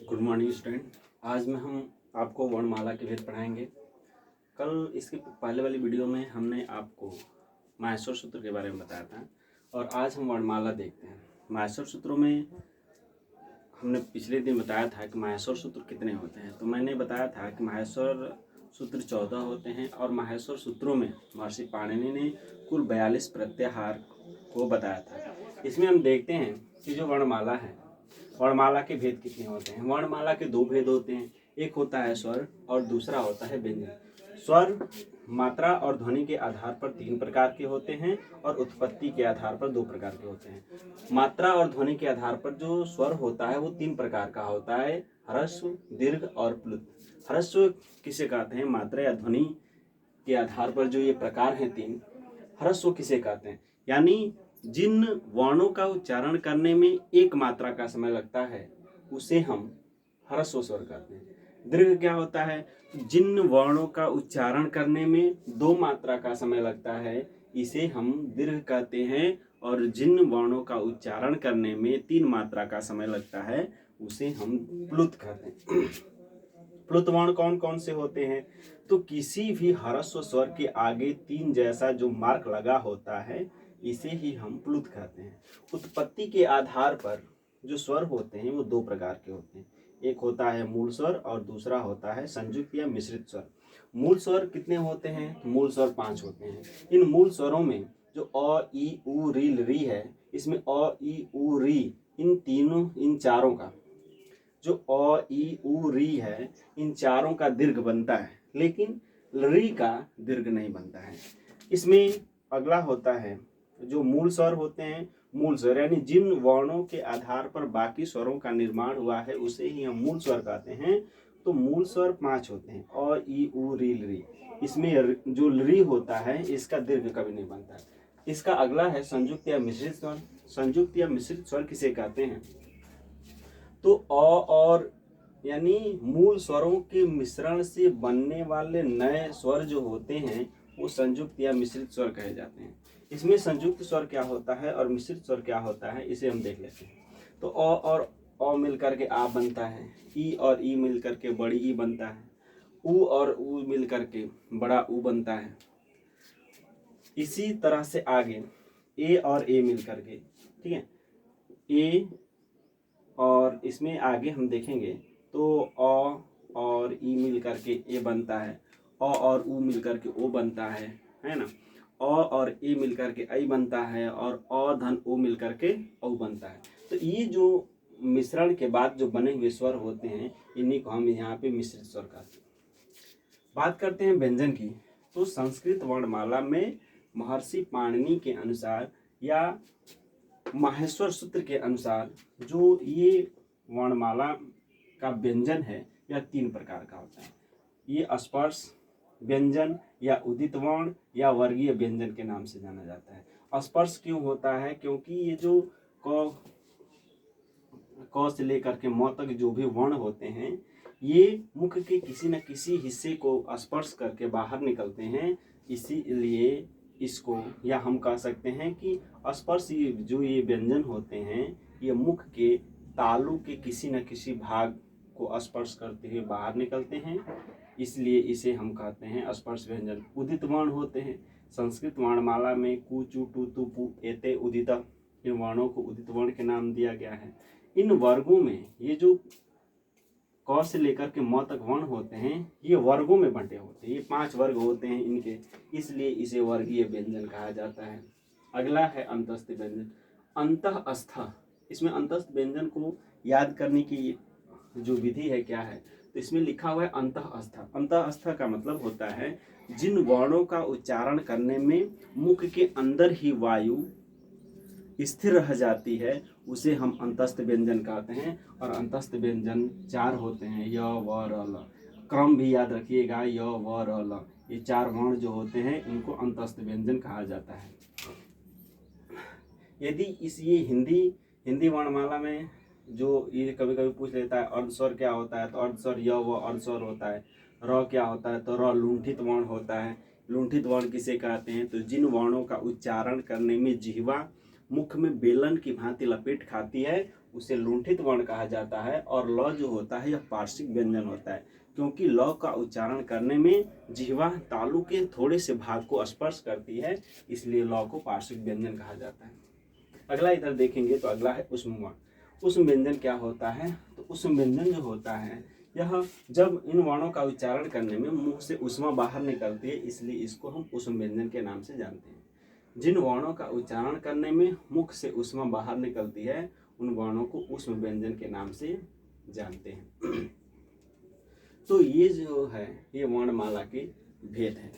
Good morning student. आज में हम आपको वर्णमाला के भेद पढ़ाएंगे। कल इसके पहले वाली वीडियो में हमने आपको माहेश्वर सूत्र के बारे में बताया था और आज हम वर्णमाला देखते हैं। माहेश्वर सूत्रों में हमने पिछले दिन बताया था कि माहेश्वर सूत्र कितने होते हैं। तो मैंने बताया था कि माहेश्वर सूत्र 14 होते हैं और माहेश्वर सूत्रों में महर्षि पाणिनि ने कुल 42 प्रत्याहार को बताया था। इसमें हम देखते हैं कि जो वर्णमाला है, वर्णमाला के भेद कितने होते हैं। वर्णमाला के दो भेद होते हैं, एक होता है स्वर और दूसरा होता है व्यंजन। स्वर मात्रा और ध्वनि के आधार पर 3 प्रकार के होते हैं और उत्पत्ति के आधार पर 2 प्रकार के होते हैं। मात्रा और ध्वनि के आधार पर जो स्वर होता है वो 3 प्रकार का होता है, ह्रस्व, दीर्घ और प्लुत। ह्रस्व किसे कहते हैं? मात्रा या ध्वनि के आधार पर जो ये प्रकार हैं 3, ह्रस्व किसे कहते हैं? यानी जिन वर्णों का उच्चारण करने में एक मात्रा का समय लगता है उसे हम ह्रस्व स्वर कहते हैं। दीर्घ क्या होता है? जिन वर्णों का उच्चारण करने में 2 मात्रा का समय लगता है इसे हम दीर्घ कहते हैं, और जिन वर्णों का उच्चारण करने में 3 मात्रा का समय लगता है उसे हम प्लुत कहते हैं। प्लुत वर्ण कौन कौन से होते हैं? तो किसी भी ह्रस्व स्वर के आगे 3 जैसा जो मार्क लगा होता है इसे ही हम प्लुत कहते हैं। उत्पत्ति के आधार पर जो स्वर होते हैं वो 2 प्रकार के होते हैं, एक होता है मूल स्वर और दूसरा होता है संयुक्त या मिश्रित स्वर। मूल स्वर कितने होते हैं? मूल स्वर 5 होते हैं। इन मूल स्वरों में जो अ, ई, उ, री, री है, इसमें अ, ई, उ, री इन चारों का जो अ, ई, उ, री है, इन चारों का दीर्घ बनता है, लेकिन री का दीर्घ नहीं बनता है। इसमें अगला होता है जो मूल स्वर होते हैं। मूल स्वर यानी जिन वर्णों के आधार पर बाकी स्वरों का निर्माण हुआ है उसे ही हम मूल स्वर कहते हैं। तो मूल स्वर 5 होते हैं, अ, ई, उ, री, री। इसमें जो री होता है इसका दीर्घ कभी नहीं बनता। इसका अगला है संयुक्त या मिश्रित स्वर। संयुक्त या मिश्रित स्वर किसे कहते हैं? तो अ और यानी मूल स्वरों के मिश्रण से बनने वाले नए स्वर जो होते हैं वो संयुक्त या मिश्रित स्वर कहे जाते हैं। इसमें संयुक्त स्वर क्या होता है और मिश्रित स्वर क्या होता है इसे हम देख लेते हैं। तो अ और अ मिलकर के आ बनता है, ई और ई मिलकर के बड़ी ई बनता है, उ और उ मिलकर के बड़ा उ बनता है। इसी तरह से आगे ए और ए मिलकर के, ठीक है, ए और इसमें आगे हम देखेंगे तो अ और ई मिल करके ए बनता है, अ और उ मिल करके ओ बनता है ना। अ और ए मिल करके ऐ बनता है और अ धन ओ मिल करके औ बनता है। तो ये जो मिश्रण के बाद जो बने हुए स्वर होते हैं इन्हीं को हम यहाँ पे मिश्रित स्वर कहते हैं। बात करते हैं व्यंजन की। तो संस्कृत वर्णमाला में महर्षि पाणिनि के अनुसार या माहेश्वर सूत्र के अनुसार जो ये वर्णमाला का व्यंजन है यह 3 प्रकार का होता है। ये स्पर्श व्यंजन या उदित वर्ण या वर्गीय व्यंजन के नाम से जाना जाता है। स्पर्श क्यों होता है? क्योंकि ये जो क से लेकर के म तक जो भी वर्ण होते हैं ये मुख के किसी न किसी हिस्से को स्पर्श करके बाहर निकलते हैं, इसीलिए इसको या हम कह सकते हैं कि स्पर्श जो ये व्यंजन होते हैं ये मुख के तालु के किसी न किसी भाग को स्पर्श करते हुए बाहर निकलते हैं, इसलिए इसे हम कहते हैं स्पर्श व्यंजन। उदित वर्ण होते हैं। संस्कृत वर्णमाला में कु, चु, टु, तु, पु, एते, उदित, इन वर्णों को उदित वर्ण के नाम दिया गया है। इन वर्गों में ये जो क से लेकर के म तक वर्ण होते हैं ये वर्गों में बंटे होते हैं। ये 5 वर्ग होते हैं इनके, इसलिए इसे वर्गीय व्यंजन कहा जाता है। अगला है अंतस्थ व्यंजन। अंतःस्थ, इसमें अंतस्थ व्यंजन को याद करने की जो विधि है क्या है? तो इसमें लिखा हुआ है अंतःस्थ। अंतःस्थ का मतलब होता है जिन वर्णों का उच्चारण करने में मुख के अंदर ही वायु स्थिर रह जाती है उसे हम अंतस्थ व्यंजन कहते हैं। और अंतस्थ व्यंजन 4 होते हैं, य, व, र, ल। क्रम भी याद रखिएगा, य, व, र, ल। ये 4 वर्ण जो होते हैं इनको अंतस्थ व्यंजन कहा जाता है। यदि ये हिंदी वर्णमाला में जो ये कभी कभी पूछ लेता है अर्धस्वर क्या होता है, तो अर्धस्वर य व अर्धस्वर होता है। र क्या होता है, तो र लुंठित वर्ण होता है। लुंठित वर्ण किसे कहते हैं? तो जिन वर्णों का उच्चारण करने में जिह्वा मुख में बेलन की भांति लपेट खाती है उसे लुंठित वर्ण कहा जाता है। और ल जो होता है यह पार्श्विक व्यंजन होता है, क्योंकि ल का उच्चारण करने में जिह्वा तालु के थोड़े से भाग को स्पर्श करती है, इसलिए ल को पार्श्विक व्यंजन कहा जाता है। अगला इधर देखेंगे तो अगला है ऊष्म वर्ण। ऊष्म व्यंजन क्या होता है? तो ऊष्म व्यंजन जो होता है यह जब इन वर्णों का उच्चारण करने में मुंह से ऊष्मा बाहर निकलती है, इसलिए इसको हम ऊष्म व्यंजन के नाम से जानते हैं। जिन वर्णों का उच्चारण करने में मुख से ऊष्मा बाहर निकलती है उन वर्णों को ऊष्म व्यंजन के नाम से जानते हैं। तो ये जो है ये वर्णमाला के भेद है।